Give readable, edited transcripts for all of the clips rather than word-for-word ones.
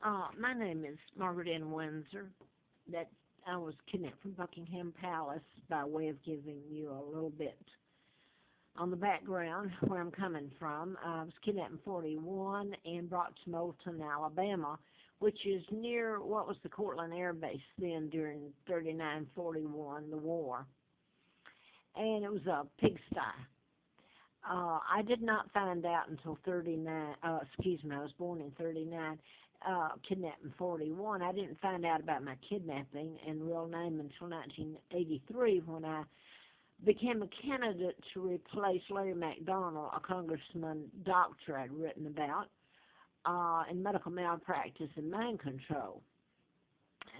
My name is Margaret Ann Windsor. That I was kidnapped from Buckingham Palace by way of giving you a little bit on the background where I'm coming from. I was kidnapped in 41 and brought to Moulton, Alabama, which is near what was the Cortland Air Base then during 39-41, the war. And it was a pigsty. I did not find out until 39, I was born in 39, kidnapped in 41. I didn't find out about my kidnapping and real name until 1983 when I became a candidate to replace Larry McDonald, a congressman doctor I'd written about, in medical malpractice and mind control.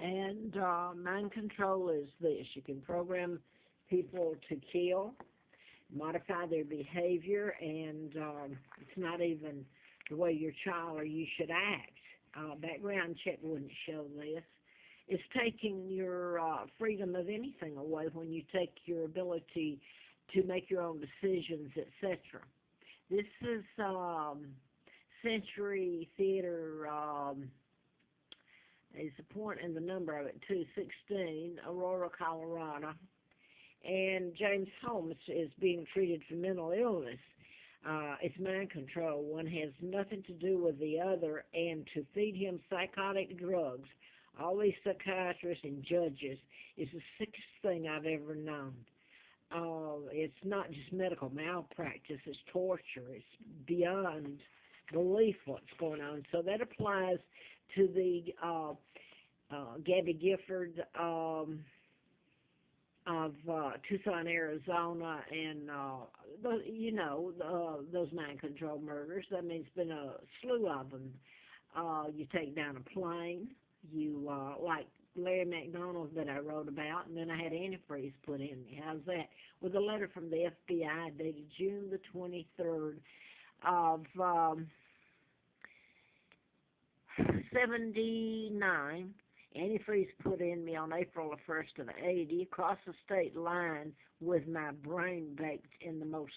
And mind control is this: you can program people to kill, modify their behavior, and it's not even the way your child or you should act. Background check wouldn't show this. It's taking your freedom of anything away when you take your ability to make your own decisions, etc. This is Century Theater. There's a point in the number of it, 216, Aurora, Colorado. And James Holmes is being treated for mental illness. It's mind control. One has nothing to do with the other, and to feed him psychotic drugs, all these psychiatrists and judges, is the sickest thing I've ever known. It's not just medical malpractice, it's torture. It's beyond belief what's going on. So that applies to the Gabby Gifford of Tucson, Arizona, and those mind control murders. I mean, it's been a slew of them. You take down a plane, you like Larry McDonald that I wrote about, and then I had antifreeze put in me. How's that? With a letter from the FBI dated June the 23rd of 79. Antifreeze put in me on April the 1st of 80, across the state line with my brain baked in the most,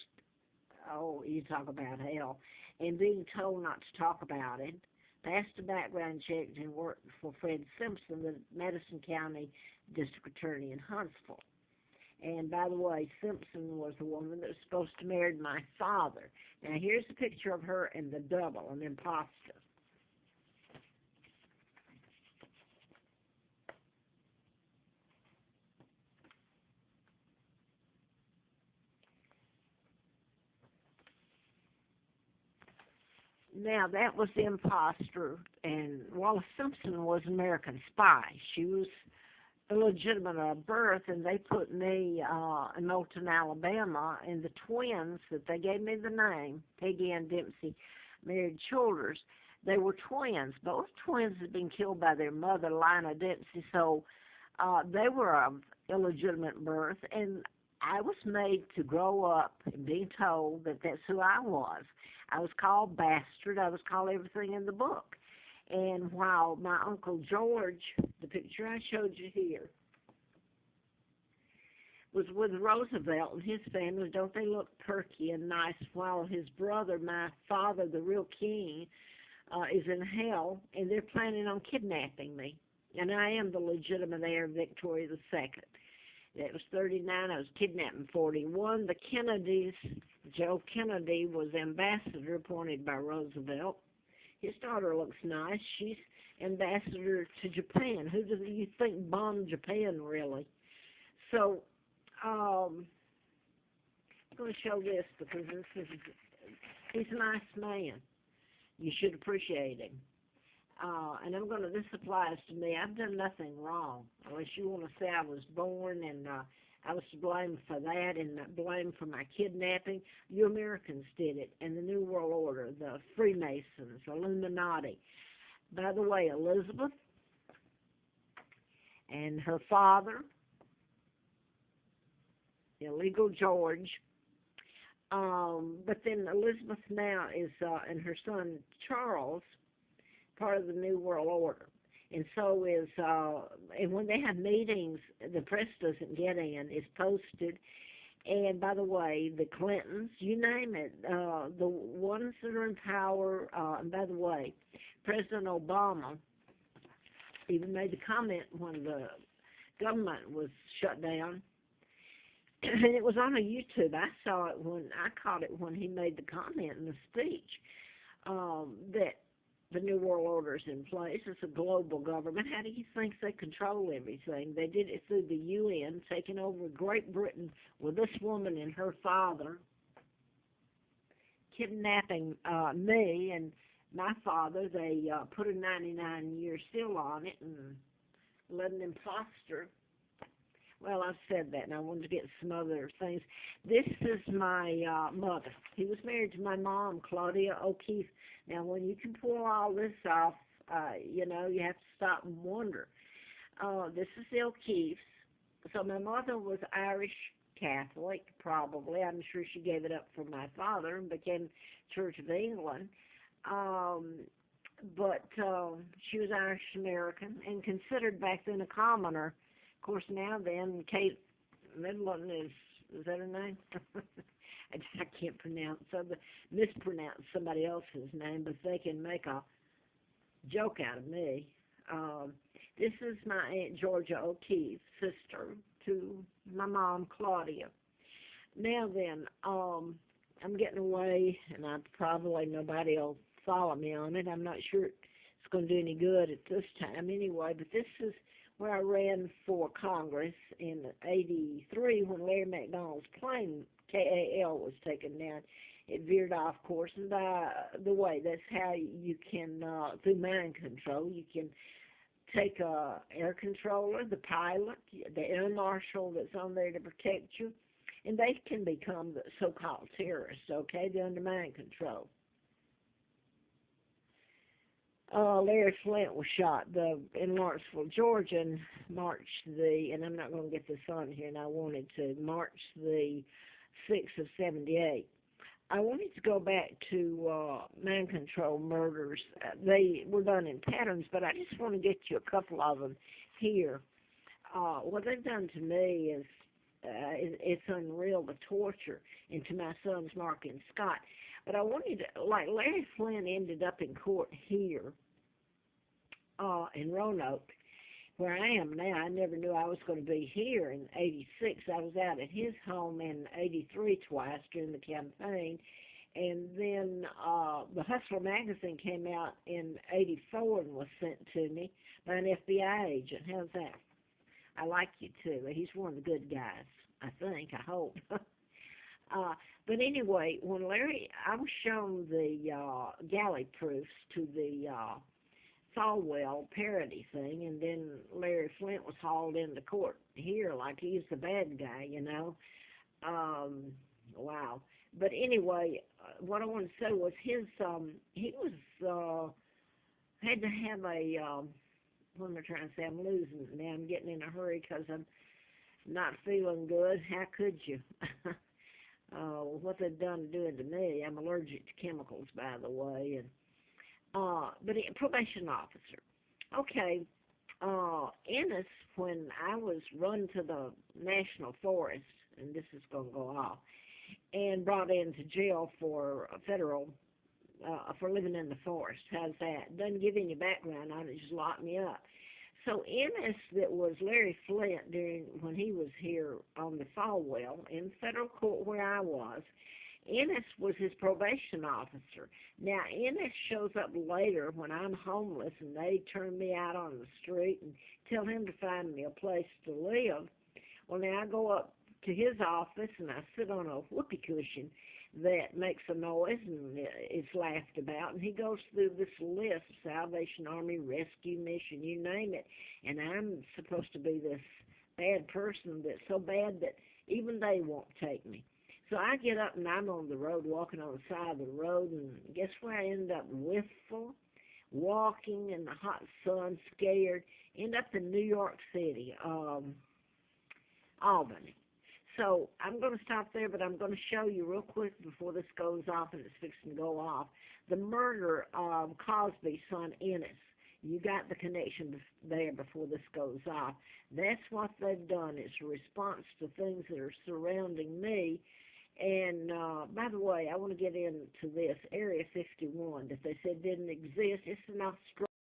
you talk about hell, and being told not to talk about it. Passed a background check and worked for Fred Simpson, the Madison County District Attorney in Huntsville. And by the way, Simpson was the woman that was supposed to marry my father. Now here's a picture of her and the double, an imposter. Now, that was the imposter, and Wallace Simpson was an American spy. She was illegitimate of birth, and they put me in Moulton, Alabama, and the twins that they gave me the name, Peggy and Dempsey, married Childers. They were twins. Both twins had been killed by their mother, Lina Dempsey, so they were of illegitimate birth, and I was made to grow up and be told that that's who I was. I was called bastard. I was called everything in the book. And while my Uncle George, the picture I showed you here, was with Roosevelt and his family, don't they look perky and nice, while his brother, my father, the real king, is in hell, and they're planning on kidnapping me. And I am the legitimate heir of Victoria II. That was 39. I was kidnapped in 41. The Kennedys, Joe Kennedy was ambassador appointed by Roosevelt. His daughter looks nice. She's ambassador to Japan. Who do you think bombed Japan, really? So, I'm going to show this because he's a nice man. You should appreciate him. And this applies to me. I've done nothing wrong, unless you want to say I was born and I was to blame for that and blame for my kidnapping. You Americans did it, and the New World Order, the Freemasons, Illuminati. By the way, Elizabeth and her father, illegal George, but then Elizabeth now is, and her son Charles, part of the New World Order. And so is, and when they have meetings, the press doesn't get in. It's posted. And by the way, the Clintons, you name it, the ones that are in power, and by the way, President Obama even made the comment when the government was shut down. And it was on a YouTube. I saw it when I caught it when he made the comment in the speech that the New World Order is in place. It's a global government. How do you think they control everything? They did it through the UN, taking over Great Britain with this woman and her father, kidnapping me and my father. They put a 99-year seal on it and let an imposter. Well, I've said that, and I wanted to get some other things. This is my mother. He was married to my mom, Claudia O'Keefe. Now, when you can pull all this off, you know, you have to stop and wonder. This is the O'Keefes. So my mother was Irish Catholic, probably. I'm sure she gave it up for my father and became Church of England. But she was Irish American and considered back then a commoner. Of course, now then, Kate Midland is that her name? I can't pronounce, so mispronounce somebody else's name, but they can make a joke out of me. This is my Aunt Georgia O'Keefe, sister to my mom, Claudia. Now then, I'm getting away, and nobody will follow me on it. I'm not sure it's going to do any good at this time anyway, but this is where I ran for Congress in '83 when Larry McDonald's plane, KAL, was taken down. It veered off course, and by the way, that's how you can, through mind control, you can take a air controller, the pilot, the air marshal that's on there to protect you, and they can become the so-called terrorists, okay? They're under mind control. Larry Flint was shot in Lawrenceville, Georgia, and and I'm not going to get this on here, and I wanted to, March the 6th of '78. I wanted to go back to mind control murders. They were done in patterns, but I just want to get you a couple of them here. What they've done to me is it's unreal, the torture, and to my sons, Mark and Scott. But I wanted to, like Larry Flynn ended up in court here in Roanoke, where I am now. I never knew I was going to be here in '86. I was out at his home in '83 twice during the campaign. And then the Hustler magazine came out in '84 and was sent to me by an FBI agent. How's that? I like you too. He's one of the good guys, I think, I hope. But anyway, when I was shown the galley proofs to the Falwell parody thing, and then Larry Flint was hauled into court here like he's the bad guy, you know. Wow. But anyway, what I want to say was he was, had to have what am I trying to say? I'm losing it now. I'm getting in a hurry because I'm not feeling good. How could you? What they've done doing to me. I'm allergic to chemicals, by the way. And but a probation officer. Okay, Ennis, when I was run to the National Forest, and this is going to go off, and brought into jail for federal, for living in the forest. How's that? Doesn't give any background on it, just locked me up. So Ennis, that was Larry Flint when he was here on the Falwell in federal court where I was, Ennis was his probation officer. Now, Ennis shows up later when I'm homeless and they turn me out on the street and tell him to find me a place to live. Well, now I go up to his office and I sit on a whoopee cushion that makes a noise and is laughed about, and he goes through this list, Salvation Army, Rescue Mission, you name it, and I'm supposed to be this bad person that's so bad that even they won't take me. So I get up and I'm on the road, walking on the side of the road, and guess where I end up? Wistful, walking in the hot sun, scared, end up in New York City, Albany. So I'm going to stop there, but I'm going to show you real quick before this goes off, and it's fixing to go off, the murder of Cosby's son, Ennis. You got the connection there before this goes off. That's what they've done. It's a response to things that are surrounding me. And, by the way, I want to get into this, Area 51, that they said didn't exist. It's an Australian.